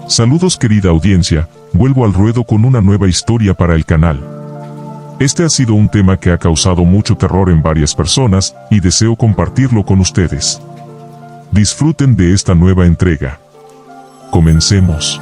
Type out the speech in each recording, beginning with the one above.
Saludos querida audiencia, vuelvo al ruedo con una nueva historia para el canal. Este ha sido un tema que ha causado mucho terror en varias personas, y deseo compartirlo con ustedes. Disfruten de esta nueva entrega. Comencemos.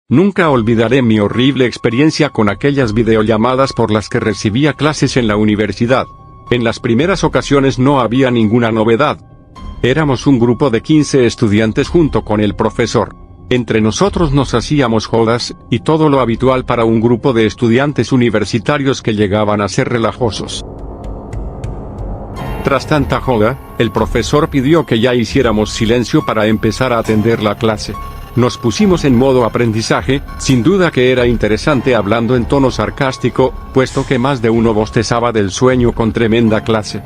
Nunca olvidaré mi horrible experiencia con aquellas videollamadas por las que recibía clases en la universidad. En las primeras ocasiones no había ninguna novedad. Éramos un grupo de 15 estudiantes junto con el profesor. Entre nosotros nos hacíamos jodas, y todo lo habitual para un grupo de estudiantes universitarios que llegaban a ser relajosos. Tras tanta joda, el profesor pidió que ya hiciéramos silencio para empezar a atender la clase. Nos pusimos en modo aprendizaje, sin duda que era interesante hablando en tono sarcástico, puesto que más de uno bostezaba del sueño con tremenda clase.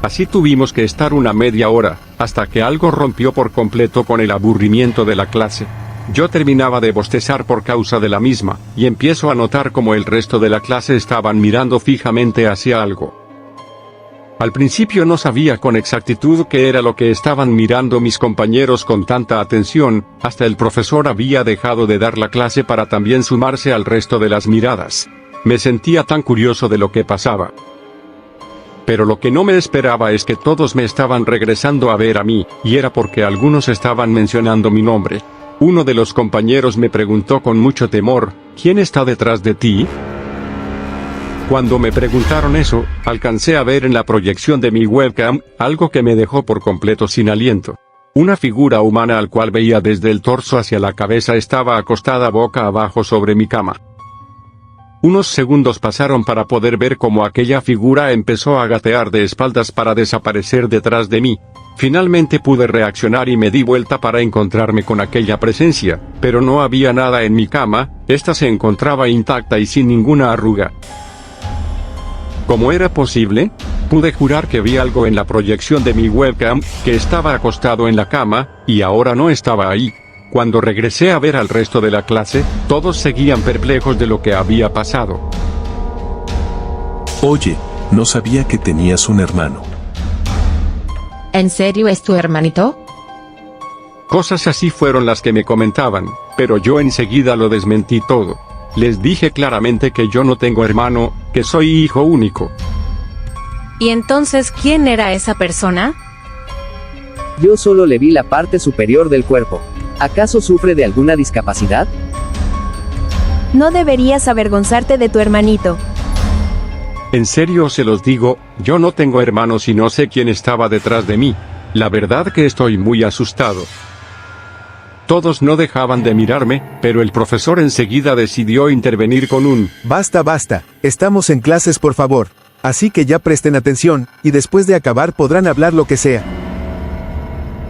Así tuvimos que estar una media hora, hasta que algo rompió por completo con el aburrimiento de la clase. Yo terminaba de bostezar por causa de la misma, y empiezo a notar como el resto de la clase estaban mirando fijamente hacia algo. Al principio no sabía con exactitud qué era lo que estaban mirando mis compañeros con tanta atención, hasta el profesor había dejado de dar la clase para también sumarse al resto de las miradas. Me sentía tan curioso de lo que pasaba. Pero lo que no me esperaba es que todos me estaban regresando a ver a mí, y era porque algunos estaban mencionando mi nombre. Uno de los compañeros me preguntó con mucho temor, ¿quién está detrás de ti? Cuando me preguntaron eso, alcancé a ver en la proyección de mi webcam, algo que me dejó por completo sin aliento. Una figura humana al cual veía desde el torso hacia la cabeza estaba acostada boca abajo sobre mi cama. Unos segundos pasaron para poder ver cómo aquella figura empezó a gatear de espaldas para desaparecer detrás de mí. Finalmente pude reaccionar y me di vuelta para encontrarme con aquella presencia, pero no había nada en mi cama, esta se encontraba intacta y sin ninguna arruga. ¿Cómo era posible? Pude jurar que vi algo en la proyección de mi webcam, que estaba acostado en la cama, y ahora no estaba ahí. Cuando regresé a ver al resto de la clase, todos seguían perplejos de lo que había pasado. Oye, no sabía que tenías un hermano. ¿En serio es tu hermanito? Cosas así fueron las que me comentaban, pero yo enseguida lo desmentí todo. Les dije claramente que yo no tengo hermano, que soy hijo único. ¿Y entonces quién era esa persona? Yo solo le vi la parte superior del cuerpo. ¿Acaso sufre de alguna discapacidad? No deberías avergonzarte de tu hermanito. En serio se los digo, yo no tengo hermanos y no sé quién estaba detrás de mí. La verdad que estoy muy asustado. Todos no dejaban de mirarme, pero el profesor enseguida decidió intervenir con un Basta, basta, estamos en clases por favor. Así que ya presten atención, y después de acabar podrán hablar lo que sea.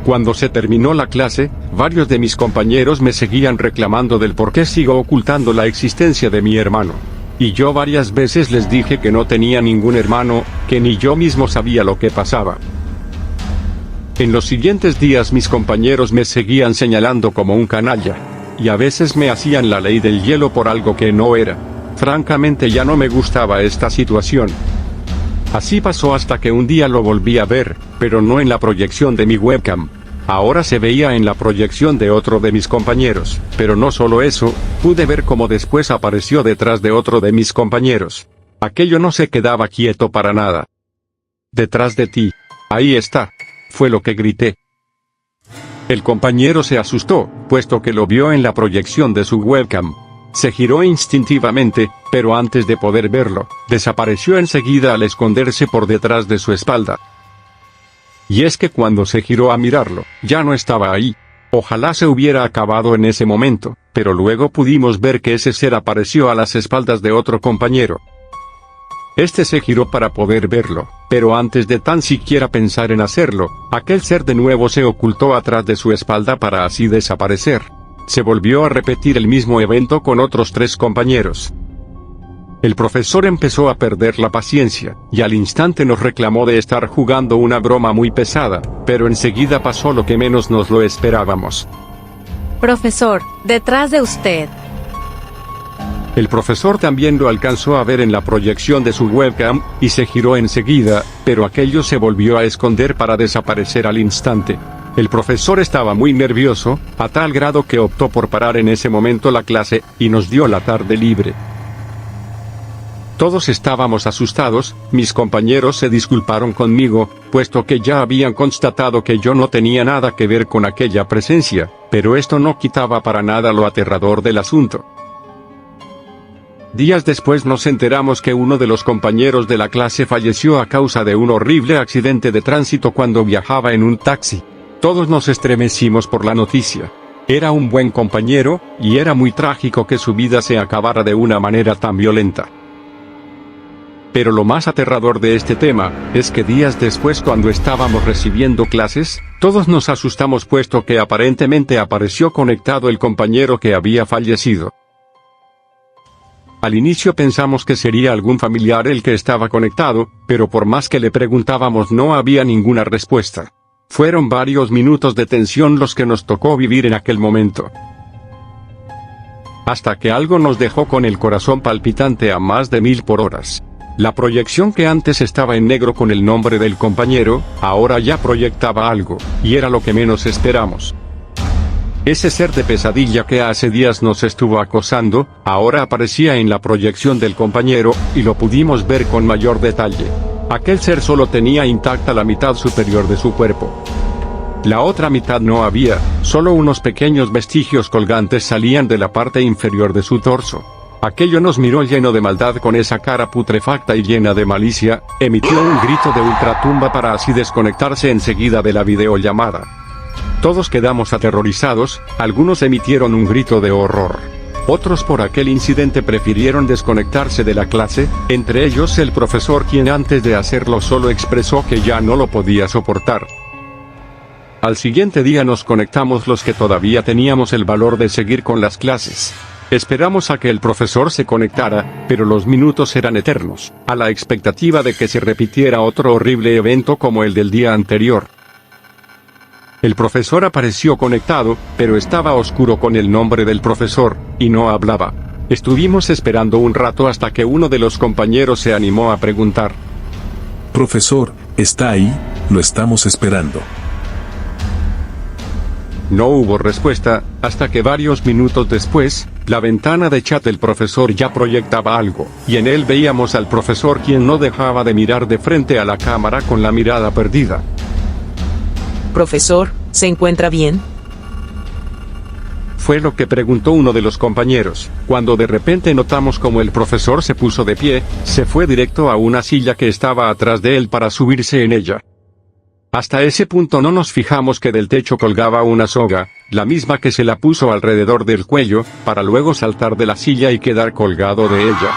Cuando se terminó la clase, varios de mis compañeros me seguían reclamando del por qué sigo ocultando la existencia de mi hermano. Y yo varias veces les dije que no tenía ningún hermano, que ni yo mismo sabía lo que pasaba. En los siguientes días mis compañeros me seguían señalando como un canalla, y a veces me hacían la ley del hielo por algo que no era. Francamente ya no me gustaba esta situación. Así pasó hasta que un día lo volví a ver, pero no en la proyección de mi webcam. Ahora se veía en la proyección de otro de mis compañeros, pero no solo eso, pude ver cómo después apareció detrás de otro de mis compañeros. Aquello no se quedaba quieto para nada. Detrás de ti. Ahí está. Fue lo que grité. El compañero se asustó, puesto que lo vio en la proyección de su webcam. Se giró instintivamente, pero antes de poder verlo, desapareció enseguida al esconderse por detrás de su espalda. Y es que cuando se giró a mirarlo, ya no estaba ahí. Ojalá se hubiera acabado en ese momento, pero luego pudimos ver que ese ser apareció a las espaldas de otro compañero. Este se giró para poder verlo, pero antes de tan siquiera pensar en hacerlo, aquel ser de nuevo se ocultó atrás de su espalda para así desaparecer. Se volvió a repetir el mismo evento con otros 3 compañeros. El profesor empezó a perder la paciencia, y al instante nos reclamó de estar jugando una broma muy pesada, pero enseguida pasó lo que menos nos lo esperábamos. Profesor, detrás de usted. El profesor también lo alcanzó a ver en la proyección de su webcam, y se giró enseguida, pero aquello se volvió a esconder para desaparecer al instante. El profesor estaba muy nervioso, a tal grado que optó por parar en ese momento la clase, y nos dio la tarde libre. Todos estábamos asustados, mis compañeros se disculparon conmigo, puesto que ya habían constatado que yo no tenía nada que ver con aquella presencia, pero esto no quitaba para nada lo aterrador del asunto. Días después nos enteramos que uno de los compañeros de la clase falleció a causa de un horrible accidente de tránsito cuando viajaba en un taxi. Todos nos estremecimos por la noticia. Era un buen compañero, y era muy trágico que su vida se acabara de una manera tan violenta. Pero lo más aterrador de este tema, es que días después cuando estábamos recibiendo clases, todos nos asustamos puesto que aparentemente apareció conectado el compañero que había fallecido. Al inicio pensamos que sería algún familiar el que estaba conectado, pero por más que le preguntábamos no había ninguna respuesta. Fueron varios minutos de tensión los que nos tocó vivir en aquel momento. Hasta que algo nos dejó con el corazón palpitante a más de 1000 por hora. La proyección que antes estaba en negro con el nombre del compañero, ahora ya proyectaba algo, y era lo que menos esperamos. Ese ser de pesadilla que hace días nos estuvo acosando, ahora aparecía en la proyección del compañero, y lo pudimos ver con mayor detalle. Aquel ser solo tenía intacta la mitad superior de su cuerpo. La otra mitad no había, solo unos pequeños vestigios colgantes salían de la parte inferior de su torso. Aquello nos miró lleno de maldad con esa cara putrefacta y llena de malicia, emitió un grito de ultratumba para así desconectarse enseguida de la videollamada. Todos quedamos aterrorizados, algunos emitieron un grito de horror. Otros por aquel incidente prefirieron desconectarse de la clase, entre ellos el profesor quien antes de hacerlo solo expresó que ya no lo podía soportar. Al siguiente día nos conectamos los que todavía teníamos el valor de seguir con las clases. Esperamos a que el profesor se conectara, pero los minutos eran eternos, a la expectativa de que se repitiera otro horrible evento como el del día anterior. El profesor apareció conectado, pero estaba oscuro con el nombre del profesor, y no hablaba. Estuvimos esperando un rato hasta que uno de los compañeros se animó a preguntar. Profesor, ¿está ahí? Lo estamos esperando. No hubo respuesta, hasta que varios minutos después, la ventana de chat del profesor ya proyectaba algo, y en él veíamos al profesor quien no dejaba de mirar de frente a la cámara con la mirada perdida. Profesor, ¿se encuentra bien? Fue lo que preguntó uno de los compañeros, cuando de repente notamos como el profesor se puso de pie, se fue directo a una silla que estaba atrás de él para subirse en ella. Hasta ese punto no nos fijamos que del techo colgaba una soga, la misma que se la puso alrededor del cuello, para luego saltar de la silla y quedar colgado de ella.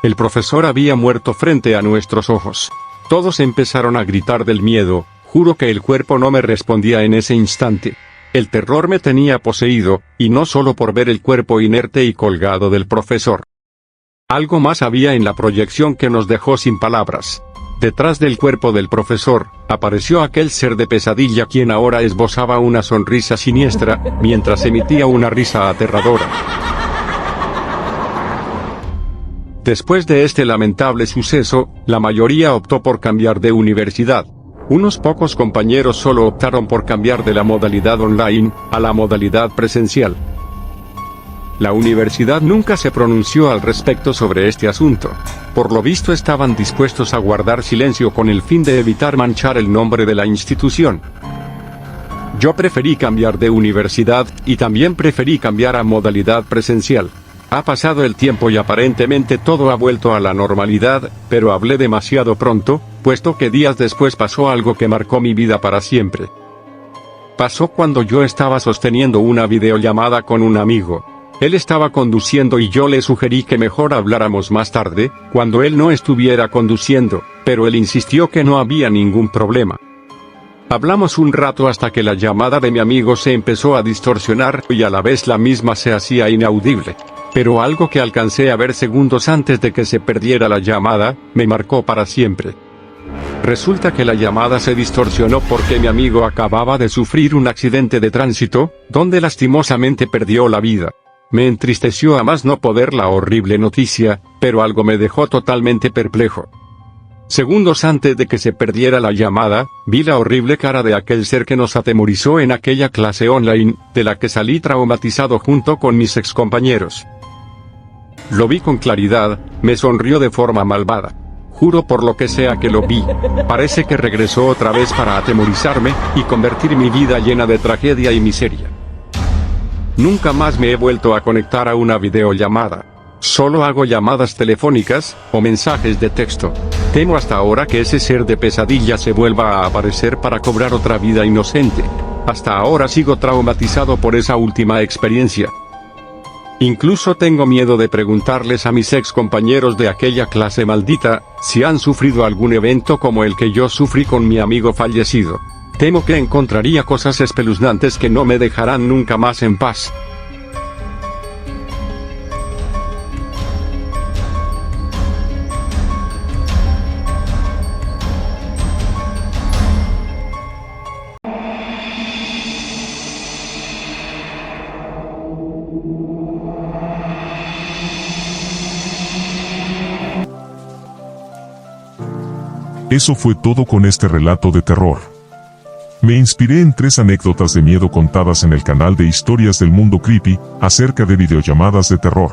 El profesor había muerto frente a nuestros ojos. Todos empezaron a gritar del miedo, juro que el cuerpo no me respondía en ese instante. El terror me tenía poseído, y no solo por ver el cuerpo inerte y colgado del profesor. Algo más había en la proyección que nos dejó sin palabras. Detrás del cuerpo del profesor, apareció aquel ser de pesadilla quien ahora esbozaba una sonrisa siniestra, mientras emitía una risa aterradora. Después de este lamentable suceso, la mayoría optó por cambiar de universidad. Unos pocos compañeros solo optaron por cambiar de la modalidad online, a la modalidad presencial. La universidad nunca se pronunció al respecto sobre este asunto. Por lo visto estaban dispuestos a guardar silencio con el fin de evitar manchar el nombre de la institución. Yo preferí cambiar de universidad, y también preferí cambiar a modalidad presencial. Ha pasado el tiempo y aparentemente todo ha vuelto a la normalidad, pero hablé demasiado pronto, puesto que días después pasó algo que marcó mi vida para siempre. Pasó cuando yo estaba sosteniendo una videollamada con un amigo. Él estaba conduciendo y yo le sugerí que mejor habláramos más tarde, cuando él no estuviera conduciendo, pero él insistió que no había ningún problema. Hablamos un rato hasta que la llamada de mi amigo se empezó a distorsionar y a la vez la misma se hacía inaudible. Pero algo que alcancé a ver segundos antes de que se perdiera la llamada, me marcó para siempre. Resulta que la llamada se distorsionó porque mi amigo acababa de sufrir un accidente de tránsito, donde lastimosamente perdió la vida. Me entristeció a más no poder la horrible noticia, pero algo me dejó totalmente perplejo. Segundos antes de que se perdiera la llamada, vi la horrible cara de aquel ser que nos atemorizó en aquella clase online, de la que salí traumatizado junto con mis excompañeros. Lo vi con claridad, me sonrió de forma malvada. Juro por lo que sea que lo vi. Parece que regresó otra vez para atemorizarme, y convertir mi vida llena de tragedia y miseria. Nunca más me he vuelto a conectar a una videollamada. Solo hago llamadas telefónicas, o mensajes de texto. Temo hasta ahora que ese ser de pesadilla se vuelva a aparecer para cobrar otra vida inocente. Hasta ahora sigo traumatizado por esa última experiencia. Incluso tengo miedo de preguntarles a mis ex compañeros de aquella clase maldita, si han sufrido algún evento como el que yo sufrí con mi amigo fallecido. Temo que encontraría cosas espeluznantes que no me dejarán nunca más en paz. Eso fue todo con este relato de terror. Me inspiré en 3 anécdotas de miedo contadas en el canal de Historias del Mundo Creepy, acerca de videollamadas de terror.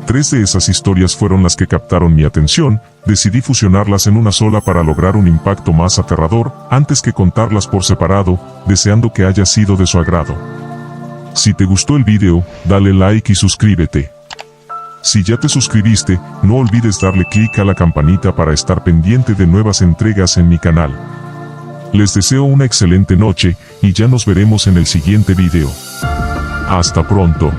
3 de esas historias fueron las que captaron mi atención, decidí fusionarlas en una sola para lograr un impacto más aterrador, antes que contarlas por separado, deseando que haya sido de su agrado. Si te gustó el video, dale like y suscríbete. Si ya te suscribiste, no olvides darle clic a la campanita para estar pendiente de nuevas entregas en mi canal. Les deseo una excelente noche, y ya nos veremos en el siguiente video. Hasta pronto.